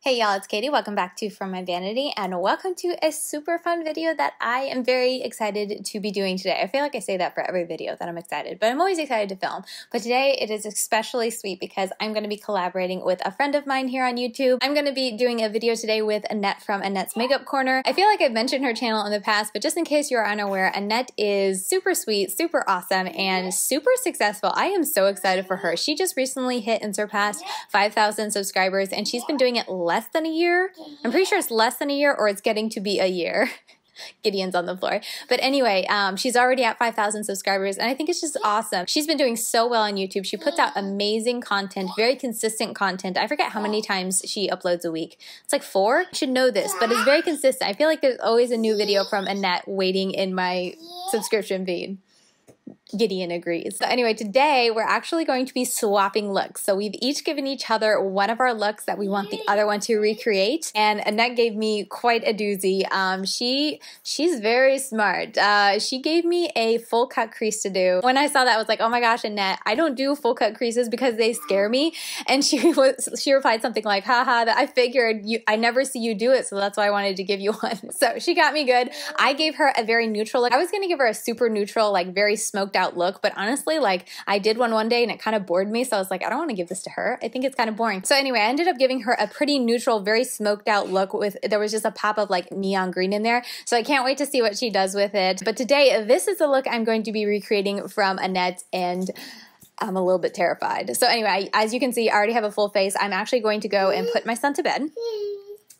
Hey y'all, it's Katie. Welcome back to From My Vanity and welcome to a super fun video that I am very excited to be doing today. I feel like I say that for every video that I'm excited, but I'm always excited to film. But today it is especially sweet because I'm going to be collaborating with a friend of mine here on YouTube. I'm going to be doing a video today with Annette from Annett's Makeup Corner. I feel like I've mentioned her channel in the past, but just in case you're unaware, Annette is super sweet, super awesome, and super successful. I am so excited for her. She just recently hit and surpassed 5,000 subscribers and she's been doing it less than a year. I'm pretty sure it's less than a year or it's getting to be a year. Gideon's on the floor. But anyway, she's already at 5,000 subscribers and I think it's just awesome. She's been doing so well on YouTube. She puts out amazing content, very consistent content. I forget how many times she uploads a week. It's like 4? I should know this, but it's very consistent. I feel like there's always a new video from Annette waiting in my subscription feed. Gideon agrees. So anyway, today we're actually going to be swapping looks. So we've each given each other one of our looks that we want the other one to recreate. And Annette gave me quite a doozy. She's very smart. She gave me a full cut crease to do. When I saw that, I was like, oh my gosh, Annette, I don't do full cut creases because they scare me. And she replied something like, haha, that I figured I never see you do it, so that's why I wanted to give you one. So she got me good. I gave her a very neutral look. I was gonna give her a super neutral, like very smoked out look, but honestly, like I did one day and it kind of bored me, so I was like, I don't want to give this to her. I think it's kind of boring. So anyway, I ended up giving her a pretty neutral, very smoked out look with, there was just a pop of like neon green in there, so I can't wait to see what she does with it. But today, this is the look I'm going to be recreating from Annette and I'm a little bit terrified. So anyway, as you can see, I already have a full face. I'm actually going to go and put my son to bed.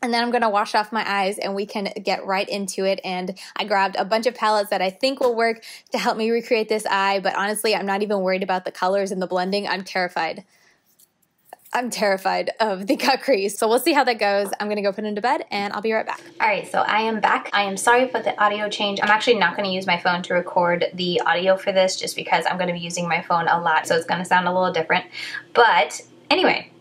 And then I'm going to wash off my eyes and we can get right into it. And I grabbed a bunch of palettes that I think will work to help me recreate this eye. But honestly, I'm not even worried about the colors and the blending. I'm terrified. I'm terrified of the cut crease. So we'll see how that goes. I'm going to go put him to bed and I'll be right back. All right, so I am back. I am sorry for the audio change. I'm actually not going to use my phone to record the audio for this just because I'm going to be using my phone a lot. So it's going to sound a little different. But anyway,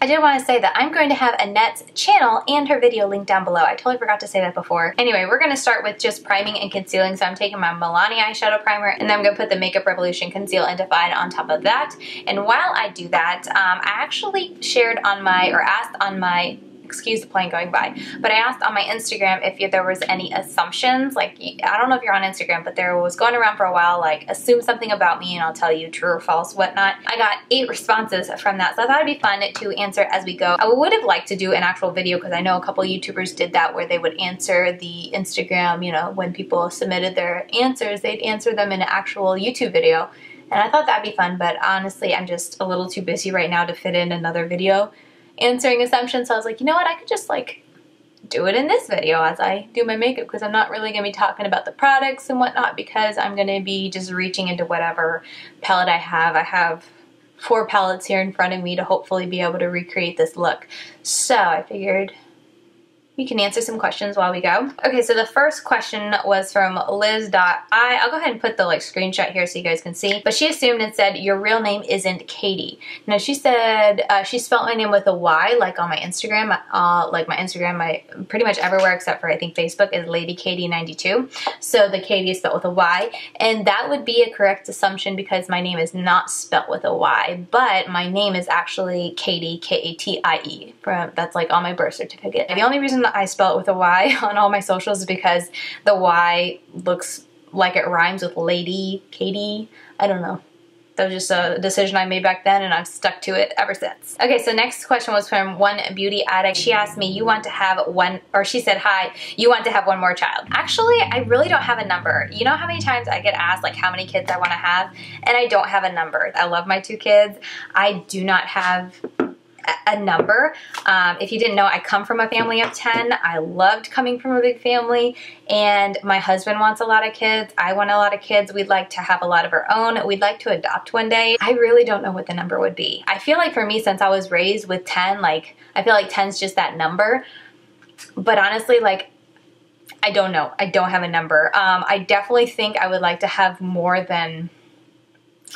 I did want to say that I'm going to have Annette's channel and her video linked down below. I totally forgot to say that before. Anyway, we're going to start with just priming and concealing. So I'm taking my Milani eyeshadow primer and then I'm going to put the Makeup Revolution Conceal and Define on top of that. And while I do that, I actually shared on my, or asked on my, excuse the plane going by, but I asked on my Instagram if there was any assumptions. Like, I don't know if you're on Instagram, but there was going around for a while, like, assume something about me and I'll tell you true or false, whatnot. I got 8 responses from that, so I thought it'd be fun to answer as we go. I would have liked to do an actual video because I know a couple YouTubers did that where they would answer the Instagram, you know, when people submitted their answers, they'd answer them in an actual YouTube video. And I thought that'd be fun, but honestly, I'm just a little too busy right now to fit in another video answering assumptions, so I was like, you know what, I could just like do it in this video as I do my makeup because I'm not really going to be talking about the products and whatnot because I'm going to be just reaching into whatever palette I have. I have 4 palettes here in front of me to hopefully be able to recreate this look. So I figured we can answer some questions while we go. Okay, so the first question was from Liz.I. I'll go ahead and put the like screenshot here so you guys can see. But she assumed and said, your real name isn't Katie. Now she said, she spelled my name with a Y, like on my Instagram. Like my Instagram, pretty much everywhere except for I think Facebook is Lady Katie 92. So the Katie is spelled with a Y. And that would be a correct assumption because my name is not spelled with a Y. But my name is actually Katie, K-A-T-I-E. That's like on my birth certificate. And the only reason I spell it with a Y on all my socials is because the Y looks like it rhymes with Lady Katie. I don't know. That was just a decision I made back then and I've stuck to it ever since. Okay, so next question was from One Beauty Addict. She asked me, you want to have one, or she said, hi, you want to have one more child. Actually, I really don't have a number. You know how many times I get asked like how many kids I want to have? And I don't have a number. I love my 2 kids. I do not have a number. If you didn't know, I come from a family of 10. I loved coming from a big family and my husband wants a lot of kids. I want a lot of kids. We'd like to have a lot of our own. We'd like to adopt one day. I really don't know what the number would be. I feel like for me, since I was raised with 10, like I feel like 10's just that number. But honestly, like I don't know. I don't have a number. I definitely think I would like to have more than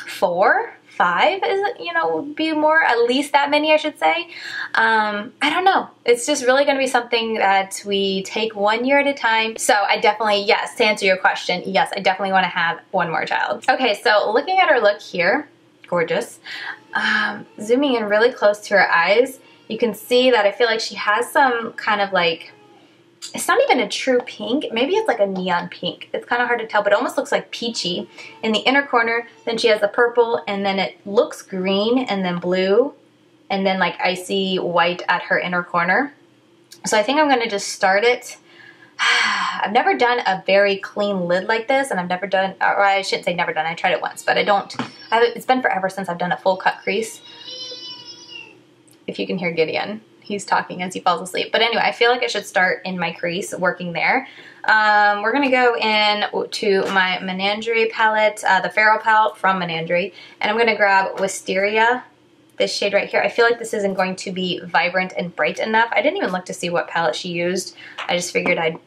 4. 5 is, you know, would be more, at least that many I should say. I don't know. It's just really going to be something that we take 1 year at a time. So I definitely, yes, to answer your question, yes, I definitely want to have one more child. Okay, so looking at her look here, gorgeous. Zooming in really close to her eyes, you can see that I feel like she has some kind of like, it's not even a true pink. Maybe it's like a neon pink. It's kind of hard to tell, but it almost looks like peachy in the inner corner. Then she has the purple, and then it looks green and then blue, and then like icy white at her inner corner. So I think I'm gonna just start it. I've never done a very clean lid like this, and I've never done, or I shouldn't say never done, I tried it once, but it's been forever since I've done a full cut crease. If you can hear Gideon. He's talking as he falls asleep. But anyway, I feel like I should start in my crease, working there. We're going to go in to my Menagerie palette, the Ferrell palette from Menagerie. And I'm going to grab Wisteria, this shade right here. I feel like this isn't going to be vibrant and bright enough. I didn't even look to see what palette she used. I just figured I'd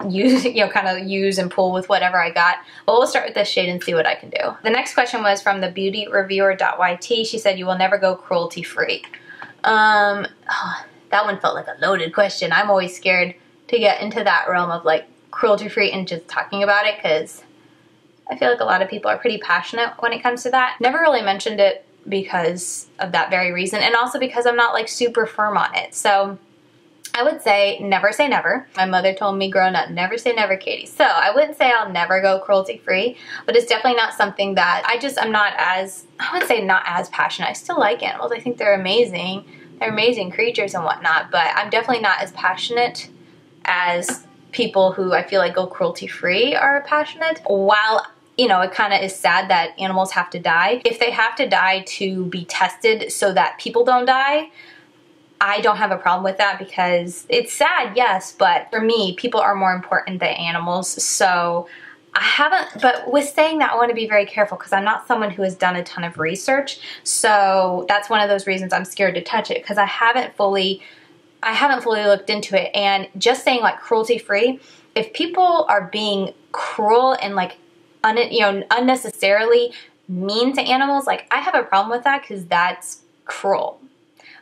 use, kind of use and pull with whatever I got. But we'll start with this shade and see what I can do. The next question was from the beautyreviewer.yt. She said, you will never go cruelty free. Oh, that one felt like a loaded question. I'm always scared to get into that realm of like cruelty free and just talking about it, because I feel like a lot of people are pretty passionate when it comes to that. Never really mentioned it because of that very reason, and also because I'm not like super firm on it. So I would say never. My mother told me growing up, never say never, Katie. So I wouldn't say I'll never go cruelty free, but it's definitely not something that I'm not as, I would say not as passionate. I still like animals. I think they're amazing. They're amazing creatures and whatnot, but I'm definitely not as passionate as people who I feel like go cruelty free are passionate. While, you know, it kind of is sad that animals have to die. If they have to die to be tested so that people don't die, I don't have a problem with that, because it's sad, yes, but for me, people are more important than animals. So I haven't, but with saying that, I want to be very careful, because I'm not someone who has done a ton of research. So that's one of those reasons I'm scared to touch it, because I haven't fully looked into it. And just saying like cruelty free, if people are being cruel and like unnecessarily mean to animals, like I have a problem with that, because that's cruel.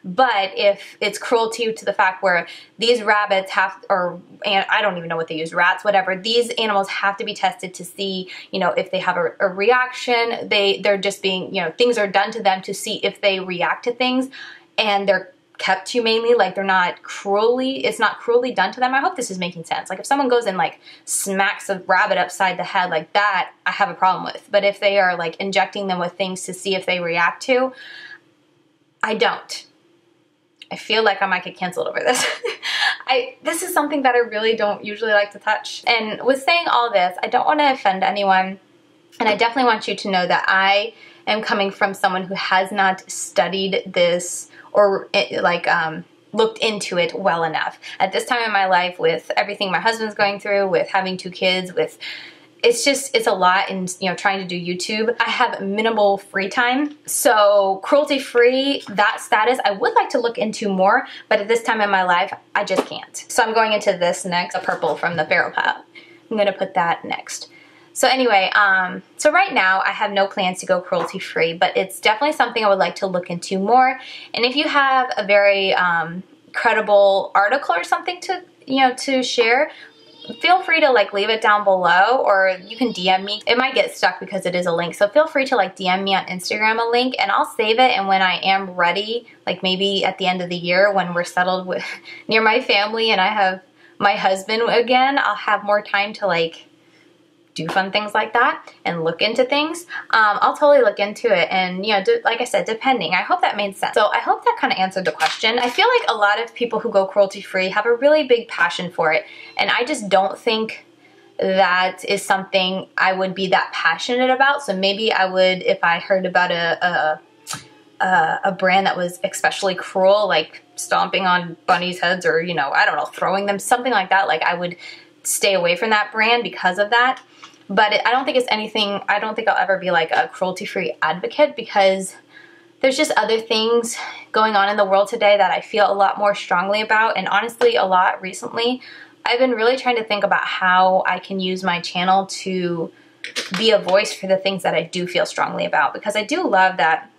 But if it's cruelty to the fact where these rabbits have, and I don't even know what they use, rats, whatever, these animals have to be tested to see, you know, if they have a reaction. They're just being, you know, things are done to them to see if they react to things, and they're kept humanely, like they're not cruelly, it's not cruelly done to them. I hope this is making sense. Like if someone goes and like smacks a rabbit upside the head like that, I have a problem with. But if they are like injecting them with things to see if they react to, I don't. I feel like I might get canceled over this. This is something that I really don't usually like to touch. And with saying all this, I don't want to offend anyone. And I definitely want you to know that I am coming from someone who has not studied this or looked into it well enough. At this time in my life, with everything my husband's going through, with having 2 kids, with it's a lot, and you know, trying to do YouTube, I have minimal free time. So cruelty free, that status, I would like to look into more, but at this time in my life, I just can't. So I'm going into this next, the purple from the Ferrell palette. I'm gonna put that next. So anyway, so right now I have no plans to go cruelty free, but it's definitely something I would like to look into more. And if you have a very credible article or something to share, feel free to like leave it down below, or you can DM me. It might get stuck because it is a link, so feel free to like DM me on Instagram a link, and I'll save it. And when I am ready, like maybe at the end of the year when we're settled with near my family and I have my husband again, I'll have more time to like do fun things like that and look into things. I'll totally look into it, and you know, like I said, depending. I hope that made sense. So I hope that kind of answered the question. I feel like a lot of people who go cruelty free have a really big passion for it, and I just don't think that is something I would be that passionate about. So maybe I would, if I heard about a brand that was especially cruel, like stomping on bunnies' heads, or you know, I don't know, throwing them, something like that, like I would stay away from that brand because of that. But I don't think it's anything, I don't think I'll ever be like a cruelty-free advocate, because there's just other things going on in the world today that I feel a lot more strongly about. And honestly, a lot recently, I've been really trying to think about how I can use my channel to be a voice for the things that I do feel strongly about. Because I do love that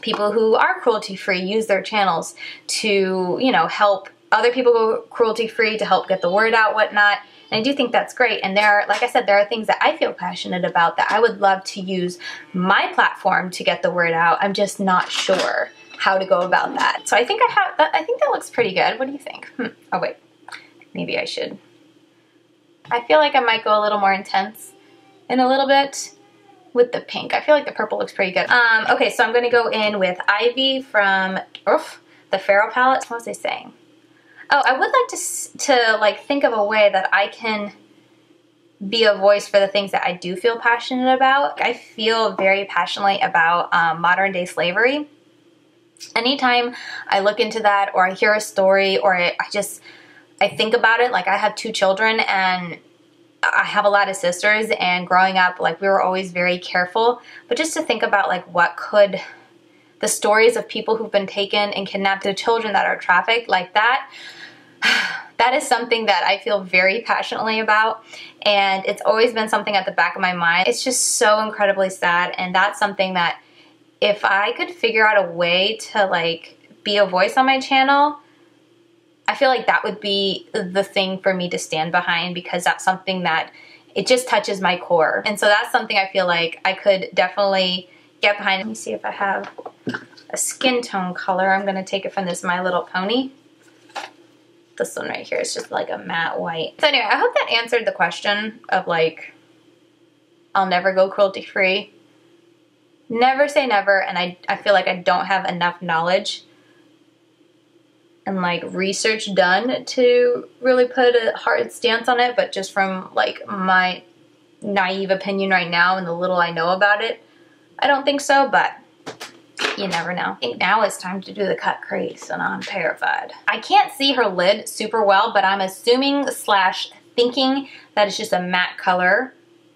people who are cruelty-free use their channels to, you know, help other people go cruelty-free, to help get the word out, whatnot. And I do think that's great. And there are, like I said, there are things that I feel passionate about that I would love to use my platform to get the word out. I'm just not sure how to go about that. So I think I think that looks pretty good. What do you think? Oh wait, maybe I should. I feel like I might go a little more intense in a little bit with the pink. I feel like the purple looks pretty good. Okay, so I'm gonna go in with Ivy from the Pharaoh palette. What was I saying? Oh, I would like to like think of a way that I can be a voice for the things that I do feel passionate about. I feel very passionately about modern day slavery. Anytime I look into that, or I hear a story, or I think about it, like I have 2 children and I have a lot of sisters, and growing up, like we were always very careful, but just to think about like what could, the stories of people who've been taken and kidnapped, the children that are trafficked, like that, that is something that I feel very passionately about, and it's always been something at the back of my mind. It's just so incredibly sad, and that's something that if I could figure out a way to like be a voice on my channel, I feel like that would be the thing for me to stand behind, because that's something that it just touches my core. And so that's something I feel like I could definitely get behind. Let me see if I have a skin tone color. I'm gonna take it from this My Little Pony. This one right here is just like a matte white. So anyway, I hope that answered the question of like, I'll never go cruelty free. Never say never, and I feel like I don't have enough knowledge and like research done to really put a hard stance on it, but just from like my naive opinion right now and the little I know about it, I don't think so, but you never know. I think now it's time to do the cut crease, and I'm terrified. I can't see her lid super well, but I'm assuming / thinking that it's just a matte color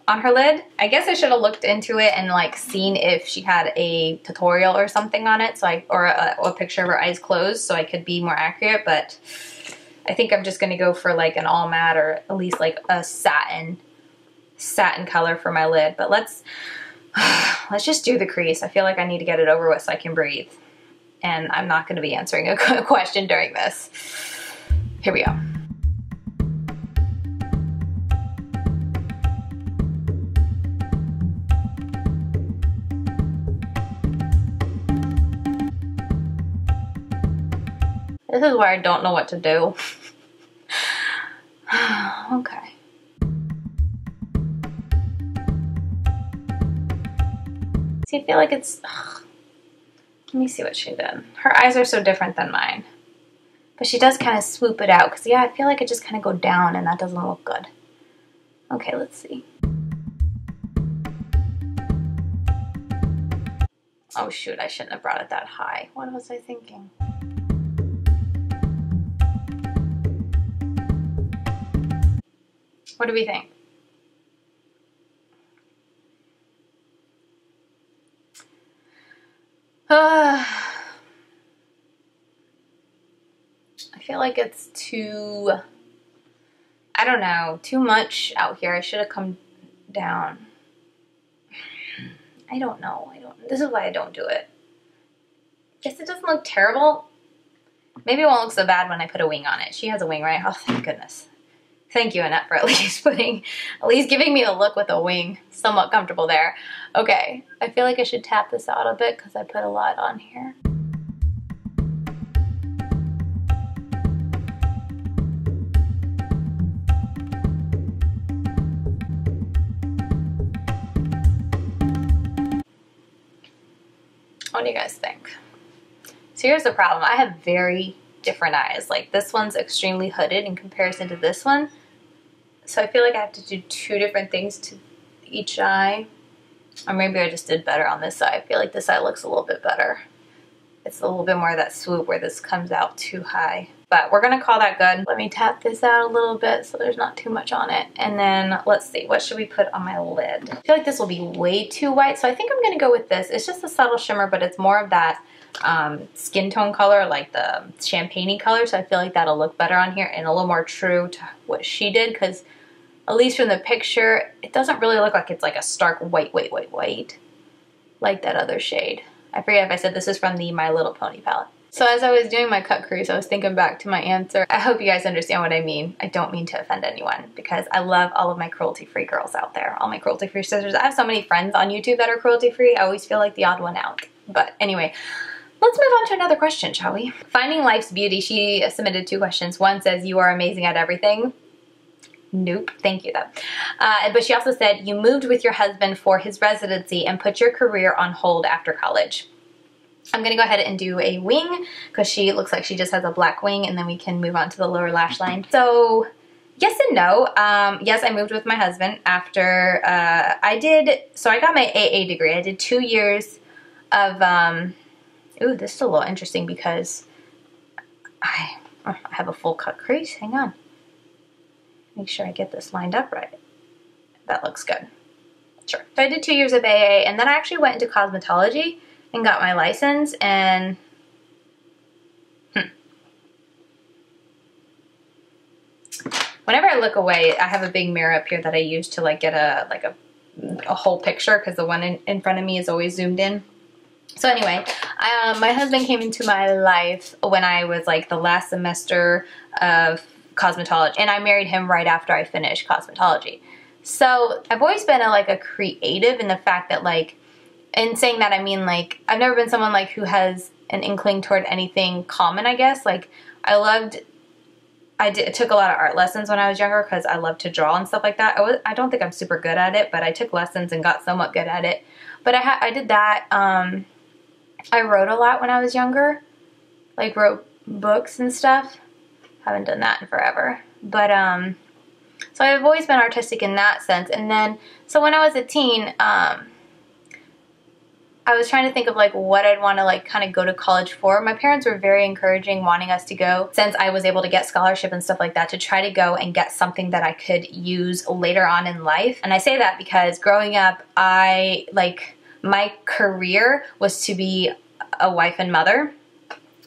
on her lid. I guess I should have looked into it and like seen if she had a tutorial or something on it, so or a picture of her eyes closed, so I could be more accurate, but I think I'm just gonna go for like an all matte, or at least like a satin color for my lid. But let's just do the crease. I feel like I need to get it over with so I can breathe, and I'm not gonna be answering a question during this. Here we go. This is where I don't know what to do. Okay. See, I feel like it's... Let me see what she did. Her eyes are so different than mine. But she does kind of swoop it out, because yeah, I feel like it just kind of go down, and that doesn't look good. Okay, let's see. Oh shoot, I shouldn't have brought it that high. What was I thinking? What do we think? I feel like it's too, I don't know, too much out here. I should have come down. I don't know. This is why I don't do it. Guess it doesn't look terrible. Maybe it won't look so bad when I put a wing on it. She has a wing, right? Oh, thank goodness. Thank you, Annette, for at least giving me the look with a wing. Somewhat comfortable there. Okay, I feel like I should tap this out a bit because I put a lot on here. What do you guys think? So here's the problem. I have very different eyes. Like this one's extremely hooded in comparison to this one. So I feel like I have to do 2 different things to each eye. Or maybe I just did better on this side. I feel like this side looks a little bit better. It's a little bit more of that swoop where this comes out too high. But we're gonna call that good. Let me tap this out a little bit so there's not too much on it. And then let's see, what should we put on my lid? I feel like this will be way too white, so I think I'm gonna go with this. It's just a subtle shimmer, but it's more of that skin tone color, like the champagne-y color, so I feel like that'll look better on here and a little more true to what she did, because at least from the picture, it doesn't really look like it's like a stark white like that other shade. I forget if I said this is from the My Little Pony palette. So as I was doing my cut crease, I was thinking back to my answer. I hope you guys understand what I mean. I don't mean to offend anyone, because I love all of my cruelty-free girls out there, all my cruelty-free sisters. I have so many friends on YouTube that are cruelty-free. I always feel like the odd one out. But anyway, let's move on to another question, shall we? Finding Life's Beauty, she submitted 2 questions. One says, you are amazing at everything. Nope, thank you though. But she also said, you moved with your husband for his residency and put your career on hold after college. I'm gonna go ahead and do a wing because she looks like she just has a black wing, and then we can move on to the lower lash line. So yes and no. Yes, I moved with my husband after I got my AA degree. I did 2 years of, ooh, this is a little interesting because I have a full cut crease. Hang on. Make sure I get this lined up right. That looks good. Sure. So I did 2 years of AA, and then I actually went into cosmetology and got my license, and whenever I look away, I have a big mirror up here that I use to like get a whole picture because the one in front of me is always zoomed in. So anyway, my husband came into my life when I was like the last semester of cosmetology, and I married him right after I finished cosmetology. So I've always been a creative in the fact that like, in saying that I mean like, I've never been someone like who has an inkling toward anything common, I guess. Like I took a lot of art lessons when I was younger because I loved to draw and stuff like that. I don't think I'm super good at it, but I took lessons and got somewhat good at it. But I did that. I wrote a lot when I was younger, like wrote books and stuff. Haven't done that in forever. But so I've always been artistic in that sense. And then, so when I was a teen, I was trying to think of like what I'd want to like kind of go to college for. My parents were very encouraging, wanting us to go, since I was able to get scholarship and stuff like that, to try to go and get something that I could use later on in life. And I say that because growing up, my career was to be a wife and mother.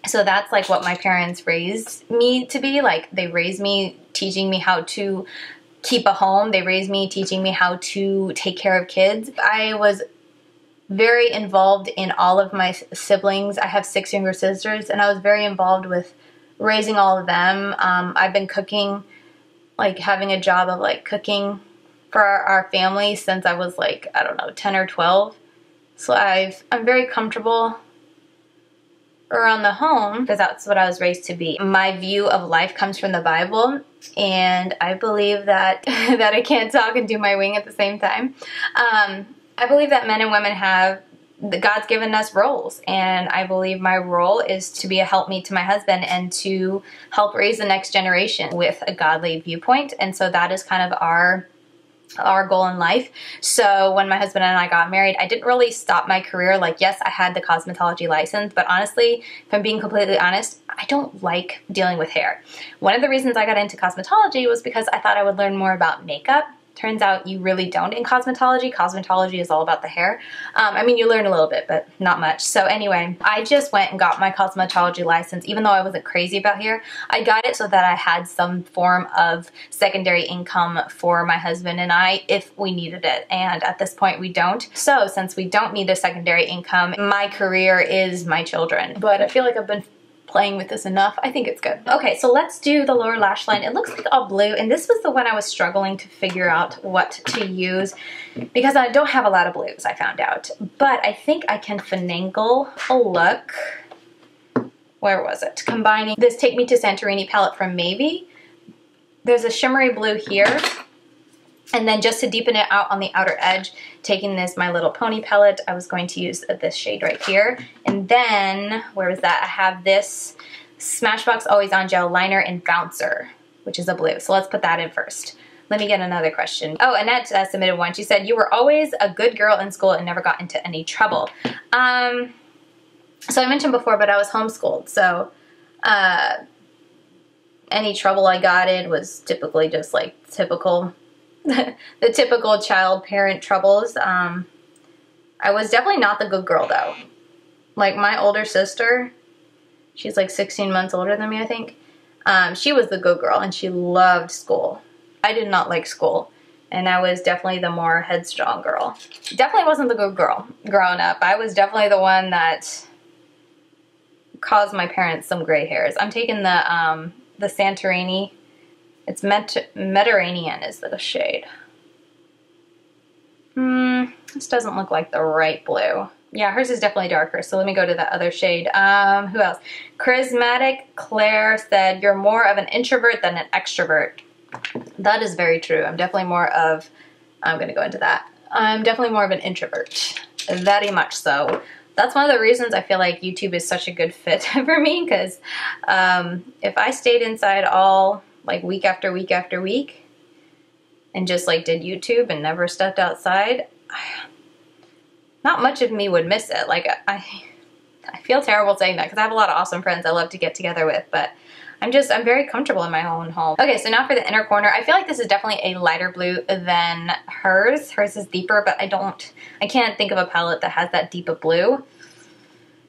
So that's like what my parents raised me to be. Like they raised me teaching me how to keep a home. They raised me teaching me how to take care of kids. I was very involved in all of my siblings. I have 6 younger sisters, and I was very involved with raising all of them. I've been cooking, like having a job of like cooking for our family since I was like, I don't know, 10 or 12. So I'm very comfortable around the home because that's what I was raised to be. My view of life comes from the Bible, and I believe that that I can't talk and do my wing at the same time. I believe that men and women God's given us roles, and I believe my role is to be a helpmeet to my husband and to help raise the next generation with a godly viewpoint. And so that is kind of our goal in life. So when my husband and I got married, I didn't really stop my career. Like, yes, I had the cosmetology license, but honestly, if I'm being completely honest, I don't like dealing with hair. One of the reasons I got into cosmetology was because I thought I would learn more about makeup. Turns out you really don't in cosmetology. Cosmetology is all about the hair. I mean, you learn a little bit, but not much. So anyway, I just went and got my cosmetology license. Even though I wasn't crazy about hair, I got it so that I had some form of secondary income for my husband and I if we needed it. And at this point, we don't. So since we don't need a secondary income, my career is my children. But I feel like I've been playing with this enough. I think it's good. Okay, so let's do the lower lash line. It looks like all blue, and this was the one I was struggling to figure out what to use because I don't have a lot of blues, I found out. But I think I can finagle a look. Where was it? Combining this Take Me to Santorini palette from Mavie. There's a shimmery blue here. And then just to deepen it out on the outer edge, taking this My Little Pony palette, I was going to use this shade right here. And then, where was that? I have this Smashbox Always On Gel Liner in Bouncer, which is a blue. So let's put that in first. Let me get another question. Oh, Annette submitted one. She said, you were always a good girl in school and never got into any trouble. So I mentioned before, but I was homeschooled. So any trouble I got in was typically just like typical the typical child-parent troubles. I was definitely not the good girl, though. Like, my older sister, she's like 16 months older than me, I think. She was the good girl, and she loved school. I did not like school, and I was definitely the more headstrong girl. Definitely wasn't the good girl growing up. I was definitely the one that caused my parents some gray hairs. I'm taking the Santorini. It's Mediterranean is the shade. This doesn't look like the right blue. Yeah, hers is definitely darker, so let me go to the other shade. Who else? Charismatic Claire said, you're more of an introvert than an extrovert. That is very true. I'm definitely more of, I'm going to go into that. I'm definitely more of an introvert. Very much so. That's one of the reasons I feel like YouTube is such a good fit for me, because if I stayed inside all, like, week after week after week and just, like, did YouTube and never stepped outside, not much of me would miss it. Like, I feel terrible saying that because I have a lot of awesome friends I love to get together with, but I'm very comfortable in my own home. Okay, so now for the inner corner. I feel like this is definitely a lighter blue than hers. Hers is deeper, but I can't think of a palette that has that deep of blue.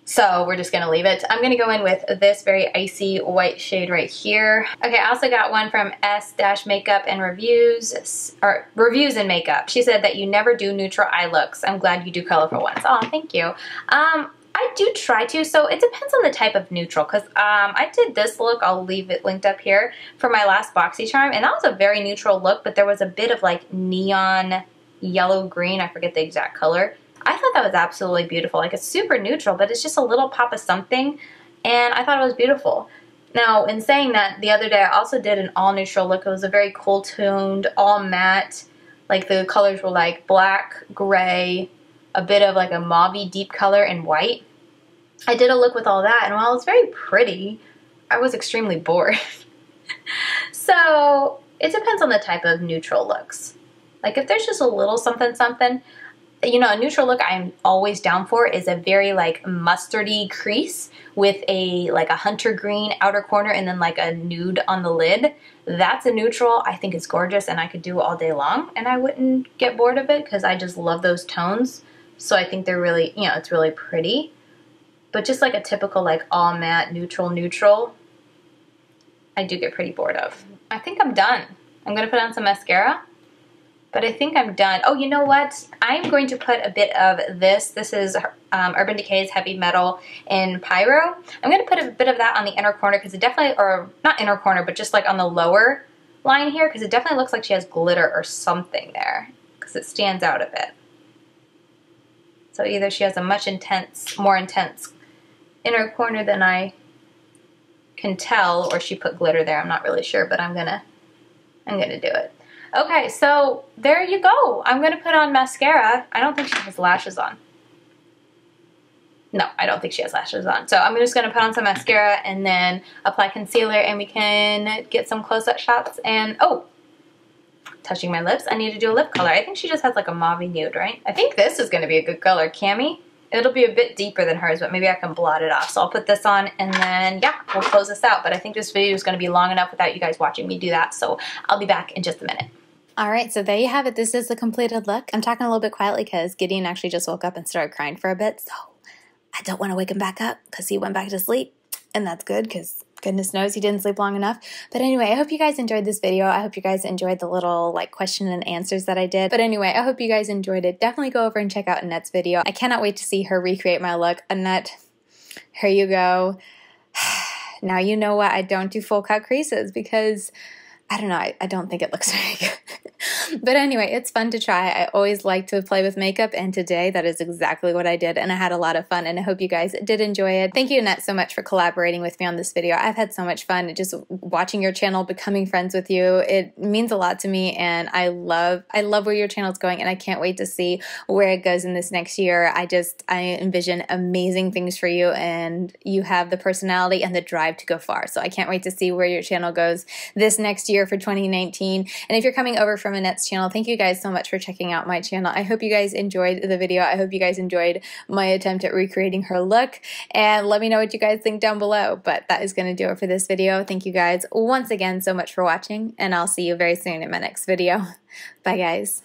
So we're just gonna leave it. I'm gonna go in with this very icy white shade right here. Okay, I also got one from S-Makeup and Reviews, or Reviews and Makeup. She said that you never do neutral eye looks. I'm glad you do colorful ones. Oh, thank you. I do try to, so it depends on the type of neutral, because I did this look, I'll leave it linked up here, for my last BoxyCharm, and that was a very neutral look, but there was a bit of like neon yellow green, I forget the exact color. I thought that was absolutely beautiful. Like, it's super neutral, but it's just a little pop of something, and I thought it was beautiful. Now, in saying that, the other day I also did an all neutral look. It was a very cool toned, all matte, like the colors were like black, gray, a bit of like a mauve deep color, and white. I did a look with all that, and while it's very pretty, I was extremely bored. So it depends on the type of neutral looks. Like, if there's just a little something something, you know, a neutral look I'm always down for is a very like mustardy crease with a like a hunter green outer corner and then like a nude on the lid. That's a neutral I think is gorgeous, and I could do all day long and I wouldn't get bored of it because I just love those tones. So I think they're really, you know, it's really pretty. But just like a typical like all matte neutral, I do get pretty bored of. I think I'm done. I'm gonna put on some mascara, but I think I'm done. Oh, you know what? I'm going to put a bit of this. This is Urban Decay's Heavy Metal in Pyro. I'm gonna put a bit of that on the inner corner because it definitely, or not inner corner, but just like on the lower line here, because it definitely looks like she has glitter or something there because it stands out a bit. So either she has a much more intense inner corner than I can tell, or she put glitter there. I'm not really sure, but I'm gonna do it. Okay, so there you go. I'm gonna put on mascara. I don't think she has lashes on. No, I don't think she has lashes on. So I'm just gonna put on some mascara and then apply concealer, and we can get some close-up shots. And oh, touching my lips, I need to do a lip color. I think she just has like a mauve nude, right? I think this is gonna be a good color, Cami. It'll be a bit deeper than hers, but maybe I can blot it off. So I'll put this on, and then, yeah, we'll close this out. But I think this video is going to be long enough without you guys watching me do that. So I'll be back in just a minute. All right, so there you have it. This is the completed look. I'm talking a little bit quietly because Gideon actually just woke up and started crying for a bit. So I don't want to wake him back up because he went back to sleep. And that's good because goodness knows he didn't sleep long enough. But anyway, I hope you guys enjoyed this video. I hope you guys enjoyed the little like question and answers that I did. But anyway, I hope you guys enjoyed it. Definitely go over and check out Annette's video. I cannot wait to see her recreate my look. Annette, here you go. Now you know why I don't do full cut creases, because I don't know, I don't think it looks very good. But anyway, it's fun to try. I always like to play with makeup, and today that is exactly what I did, and I had a lot of fun, and I hope you guys did enjoy it. Thank you, Annette, so much for collaborating with me on this video. I've had so much fun just watching your channel, becoming friends with you. It means a lot to me, and I love where your channel's going, and I can't wait to see where it goes in this next year. I envision amazing things for you, and you have the personality and the drive to go far. So I can't wait to see where your channel goes this next year for 2019. And if you're coming over from Annette's channel, thank you guys so much for checking out my channel. I hope you guys enjoyed the video. I hope you guys enjoyed my attempt at recreating her look, and let me know what you guys think down below. But that is going to do it for this video. Thank you guys once again so much for watching, and I'll see you very soon in my next video. Bye guys.